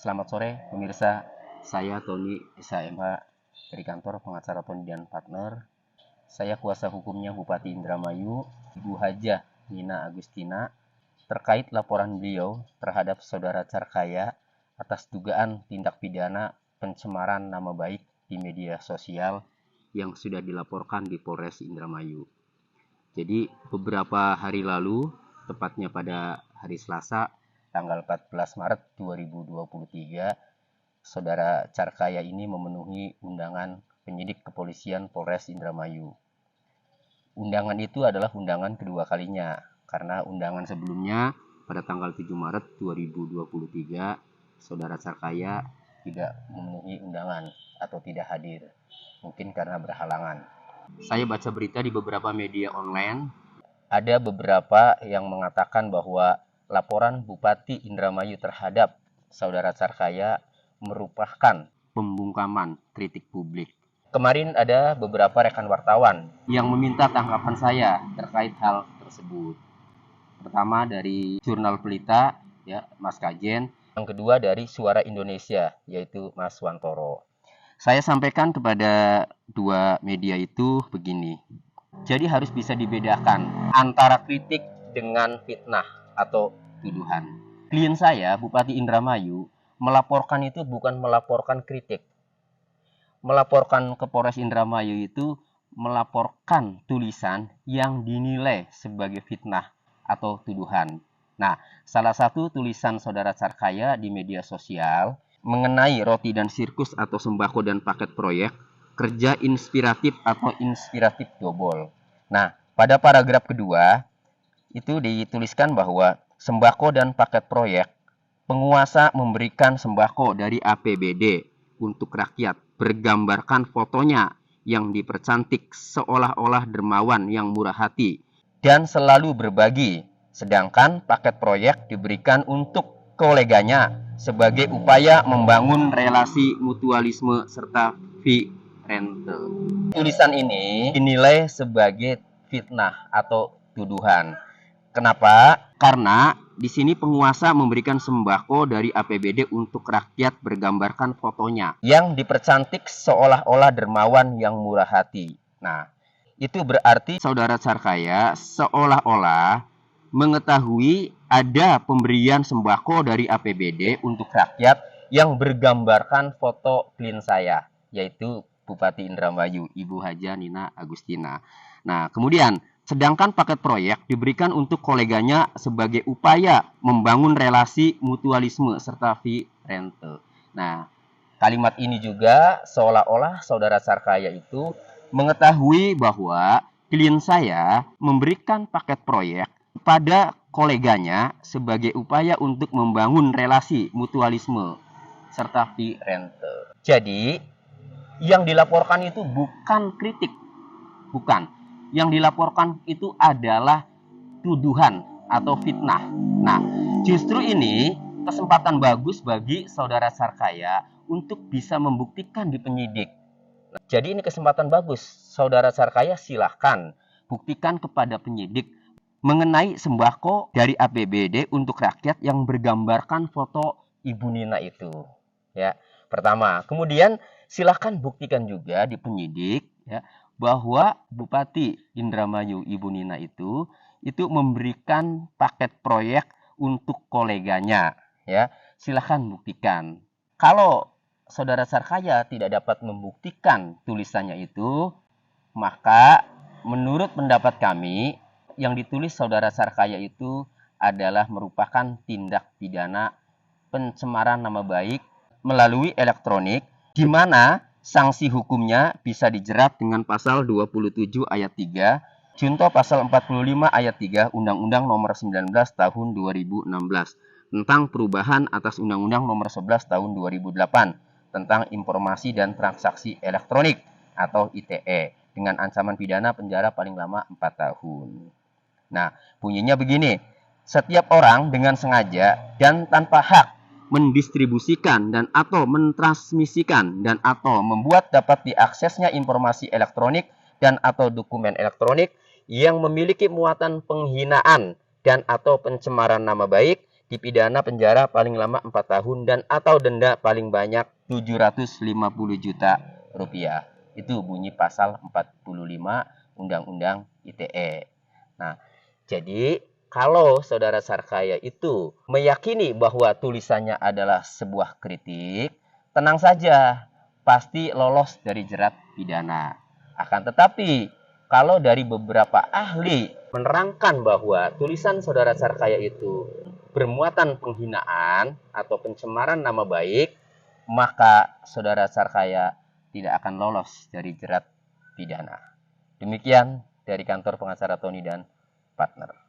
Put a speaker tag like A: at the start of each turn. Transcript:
A: Selamat sore pemirsa, saya Tony SHMH dari kantor pengacara Tony dan Partner. Saya kuasa hukumnya Bupati Indramayu, Ibu Hajah Nina Agustina, terkait laporan beliau terhadap Saudara Carkaya atas dugaan tindak pidana pencemaran nama baik di media sosial yang sudah dilaporkan di Polres Indramayu. Jadi beberapa hari lalu, tepatnya pada hari Selasa, tanggal 14 Maret 2023, Saudara Carkaya ini memenuhi undangan penyidik kepolisian Polres Indramayu. Undangan itu adalah undangan kedua kalinya, karena undangan sebelumnya pada tanggal 7 Maret 2023, Saudara Carkaya tidak memenuhi undangan atau tidak hadir, mungkin karena berhalangan. Saya baca berita di beberapa media online, ada beberapa yang mengatakan bahwa laporan Bupati Indramayu terhadap Saudara Carkaya merupakan pembungkaman kritik publik. Kemarin ada beberapa rekan wartawan yang meminta tanggapan saya terkait hal tersebut. Pertama dari Jurnal Pelita, ya, Mas Kajen. Yang kedua dari Suara Indonesia, yaitu Mas Wantoro. Saya sampaikan kepada dua media itu begini. Jadi harus bisa dibedakan antara kritik dengan fitnah atau tuduhan. Klien saya, Bupati Indramayu, melaporkan itu bukan melaporkan kritik. Melaporkan ke Polres Indramayu itu melaporkan tulisan yang dinilai sebagai fitnah atau tuduhan. Nah, salah satu tulisan Saudara Carkaya di media sosial mengenai roti dan sirkus atau sembako dan paket proyek, kerja inspiratif atau inspiratif double. Nah, pada paragraf kedua itu dituliskan bahwa sembako dan paket proyek, penguasa memberikan sembako dari APBD untuk rakyat, bergambarkan fotonya yang dipercantik seolah-olah dermawan yang murah hati dan selalu berbagi. Sedangkan paket proyek diberikan untuk koleganya sebagai upaya membangun relasi mutualisme serta fee rental. Tulisan ini dinilai sebagai fitnah atau tuduhan. Kenapa? Karena di sini penguasa memberikan sembako dari APBD untuk rakyat bergambarkan fotonya yang dipercantik seolah-olah dermawan yang murah hati. Nah, itu berarti Saudara Carkaya seolah-olah mengetahui ada pemberian sembako dari APBD untuk rakyat yang bergambarkan foto klien saya, yaitu Bupati Indramayu, Ibu Hajah Nina Agustina. Nah, kemudian sedangkan paket proyek diberikan untuk koleganya sebagai upaya membangun relasi mutualisme serta fee rental. Nah, kalimat ini juga seolah-olah Saudara Carkaya itu mengetahui bahwa klien saya memberikan paket proyek pada koleganya sebagai upaya untuk membangun relasi mutualisme serta fee rental. Jadi, yang dilaporkan itu bukan kritik, bukan. Yang dilaporkan itu adalah tuduhan atau fitnah. Nah, justru ini kesempatan bagus bagi Saudara Carkaya untuk bisa membuktikan di penyidik. Jadi ini kesempatan bagus. Saudara Carkaya silahkan buktikan kepada penyidik mengenai sembako dari APBD untuk rakyat yang bergambarkan foto Ibu Nina itu. Ya, pertama. Kemudian silahkan buktikan juga di penyidik, ya, bahwa Bupati Indramayu Ibu Nina itu memberikan paket proyek untuk koleganya, ya. Silahkan buktikan. Kalau Saudara Carkaya tidak dapat membuktikan tulisannya itu, maka menurut pendapat kami yang ditulis Saudara Carkaya itu adalah merupakan tindak pidana pencemaran nama baik melalui elektronik, di mana sanksi hukumnya bisa dijerat dengan pasal 27 ayat 3, junto pasal 45 ayat 3 Undang-Undang Nomor 19 Tahun 2016 tentang perubahan atas Undang-Undang Nomor 11 Tahun 2008 tentang informasi dan transaksi elektronik atau ITE dengan ancaman pidana penjara paling lama 4 tahun. Nah, bunyinya begini. Setiap orang dengan sengaja dan tanpa hak mendistribusikan dan atau mentransmisikan dan atau membuat dapat diaksesnya informasi elektronik dan atau dokumen elektronik yang memiliki muatan penghinaan dan atau pencemaran nama baik dipidana penjara paling lama 4 tahun dan atau denda paling banyak 750 juta rupiah. Itu bunyi pasal 45 Undang-Undang ITE. Nah, jadi kalau saudara Sarkaya itu meyakini bahwa tulisannya adalah sebuah kritik, tenang saja, pasti lolos dari jerat pidana. Akan tetapi, kalau dari beberapa ahli menerangkan bahwa tulisan saudara Sarkaya itu bermuatan penghinaan atau pencemaran nama baik, maka saudara Sarkaya tidak akan lolos dari jerat pidana. Demikian dari kantor pengacara Tony dan partner.